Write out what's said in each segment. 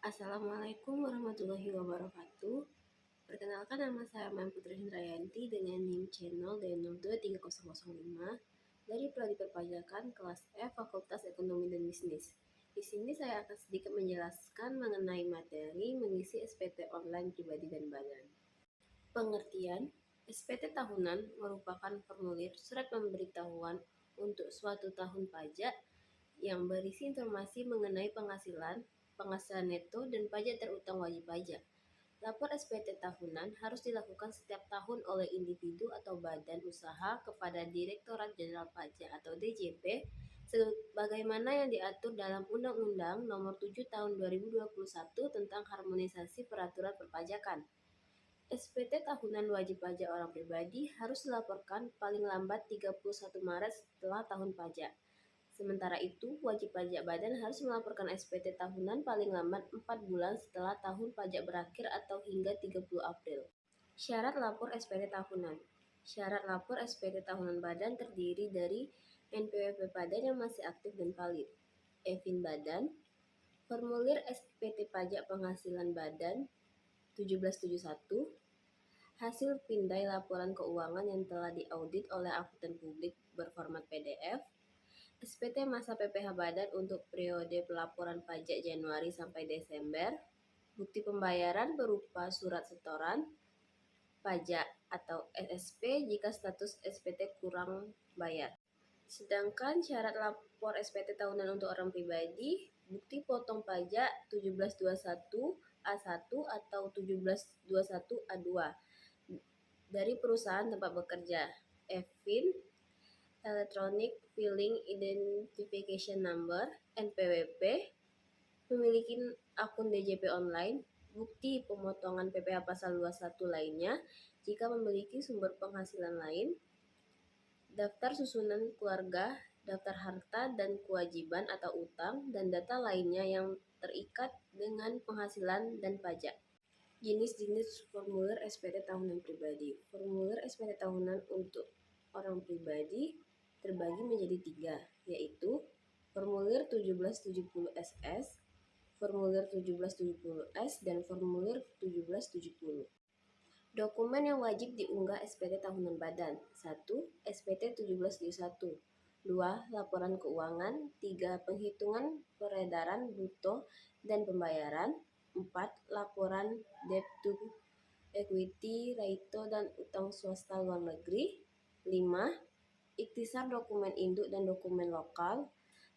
Assalamualaikum warahmatullahi wabarakatuh. Perkenalkan, nama saya Mayan Putri Hindrayanti dengan NIM channel D023005 dari Prodi Perpajakan kelas F Fakultas Ekonomi dan Bisnis. Di sini saya akan sedikit menjelaskan mengenai materi mengisi SPT online pribadi dan badan. Pengertian: SPT tahunan merupakan formulir surat pemberitahuan untuk suatu tahun pajak yang berisi informasi mengenai penghasilan neto, dan pajak terutang wajib pajak. Lapor SPT tahunan harus dilakukan setiap tahun oleh individu atau badan usaha kepada Direktorat Jenderal Pajak atau DJP sebagaimana yang diatur dalam Undang-Undang Nomor 7 Tahun 2021 tentang Harmonisasi Peraturan Perpajakan. SPT tahunan wajib pajak orang pribadi harus dilaporkan paling lambat 31 Maret setelah tahun pajak. Sementara itu, wajib pajak badan harus melaporkan SPT tahunan paling lambat 4 bulan setelah tahun pajak berakhir atau hingga 30 April. Syarat lapor SPT tahunan. Syarat lapor SPT tahunan badan terdiri dari NPWP badan yang masih aktif dan valid, EVIN badan, formulir SPT pajak penghasilan badan 1771, hasil pindai laporan keuangan yang telah diaudit oleh akuntan publik berformat PDF, SPT masa PPh badan untuk periode pelaporan pajak Januari sampai Desember, bukti pembayaran berupa surat setoran pajak atau SSP jika status SPT kurang bayar. Sedangkan syarat lapor SPT tahunan untuk orang pribadi, bukti potong pajak 1721 A1 atau 1721 A2 dari perusahaan tempat bekerja, EVIN, Electronic Filing Identification Number, NPWP, memiliki akun DJP online, bukti pemotongan PPh pasal 21 lainnya jika memiliki sumber penghasilan lain, daftar susunan keluarga, daftar harta dan kewajiban atau utang, dan data lainnya yang terikat dengan penghasilan dan pajak. Jenis-jenis formulir SPT tahunan pribadi. Formulir SPT tahunan untuk orang pribadi terbagi menjadi 3, yaitu formulir 1770SS, formulir 1770S, dan formulir 1770. Dokumen yang wajib diunggah SPT tahunan badan. 1. SPT 1771. 2. Laporan keuangan. 3. Penghitungan peredaran bruto dan pembayaran. 4. Laporan debt to equity ratio dan utang swasta luar negeri. 5. Ikhtisar dokumen induk dan dokumen lokal.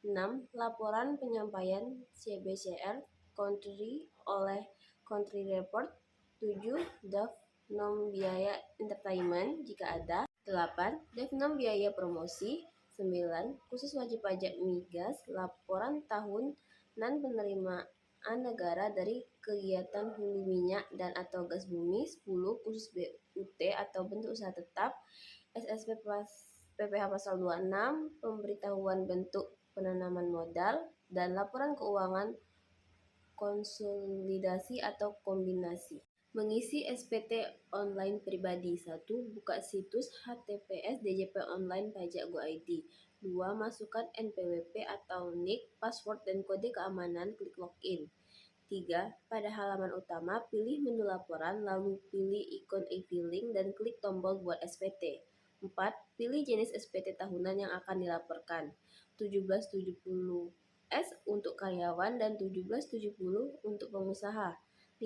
6. Laporan penyampaian CBCR country oleh country report. 7. Devnom biaya entertainment jika ada. 8. Devnom biaya promosi. 9. Khusus wajib pajak migas laporan tahunan penerimaan negara dari kegiatan hulu minyak dan atau gas bumi. 10. Khusus BUT atau bentuk usaha tetap, SSP PPh pasal 26, pemberitahuan bentuk penanaman modal, dan laporan keuangan konsolidasi atau kombinasi. Mengisi SPT online pribadi. 1. Buka situs https DJP online pajak go.id. 2. Masukkan NPWP atau NIK, password dan kode keamanan, klik login. 3. Pada halaman utama, pilih menu laporan, lalu pilih ikon e-filing dan klik tombol buat SPT. 4. Pilih jenis SPT tahunan yang akan dilaporkan. 1770S untuk karyawan dan 1770 untuk pengusaha. 5.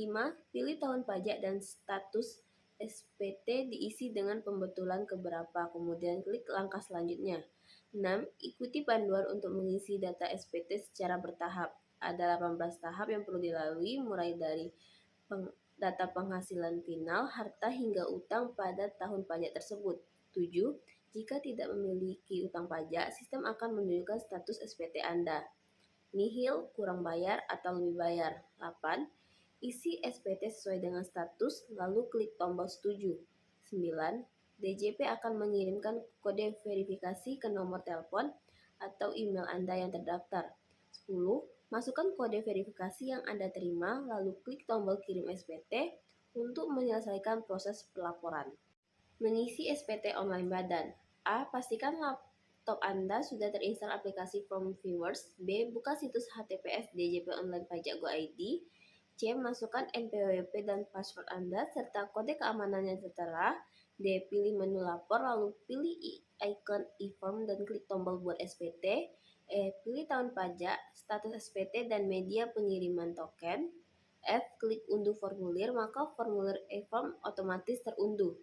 Pilih tahun pajak dan status SPT diisi dengan pembetulan keberapa, kemudian klik langkah selanjutnya. 6. Ikuti panduan untuk mengisi data SPT secara bertahap. Ada 18 tahap yang perlu dilalui, mulai dari data penghasilan final, harta hingga utang pada tahun pajak tersebut. 7. Jika tidak memiliki utang pajak, sistem akan menunjukkan status SPT Anda. Nihil, kurang bayar, atau lebih bayar. 8. Isi SPT sesuai dengan status, lalu klik tombol setuju. 9. DJP akan mengirimkan kode verifikasi ke nomor telepon atau email Anda yang terdaftar. 10. Masukkan kode verifikasi yang Anda terima, lalu klik tombol kirim SPT untuk menyelesaikan proses pelaporan. Mengisi SPT online badan. A. Pastikan laptop Anda sudah terinstall aplikasi From Viewers. B. Buka situs https DJP online pajak go.id. C. Masukkan NPWP dan password Anda serta kode keamanannya tertera. D. Pilih menu lapor lalu pilih icon e-form dan klik tombol buat SPT. E. Pilih tahun pajak, status SPT dan media pengiriman token. F. Klik unduh formulir maka formulir e-form otomatis terunduh.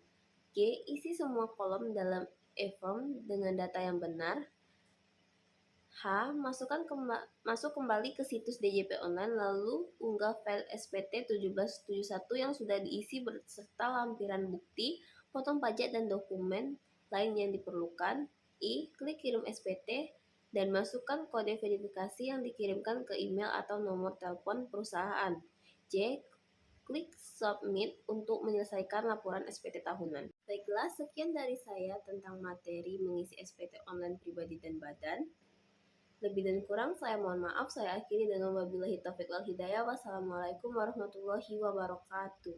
G. Isi semua kolom dalam e-form dengan data yang benar. H. Masuk kembali ke situs DJP Online lalu unggah file SPT 1771 yang sudah diisi beserta lampiran bukti, potong pajak dan dokumen lain yang diperlukan. I. Klik kirim SPT dan masukkan kode verifikasi yang dikirimkan ke email atau nomor telepon perusahaan. J. Klik submit untuk menyelesaikan laporan SPT tahunan. Baiklah, sekian dari saya tentang materi mengisi SPT online pribadi dan badan. Lebih dan kurang saya mohon maaf. Saya akhiri dengan wabillahi taufiq wal hidayah. Wassalamualaikum warahmatullahi wabarakatuh.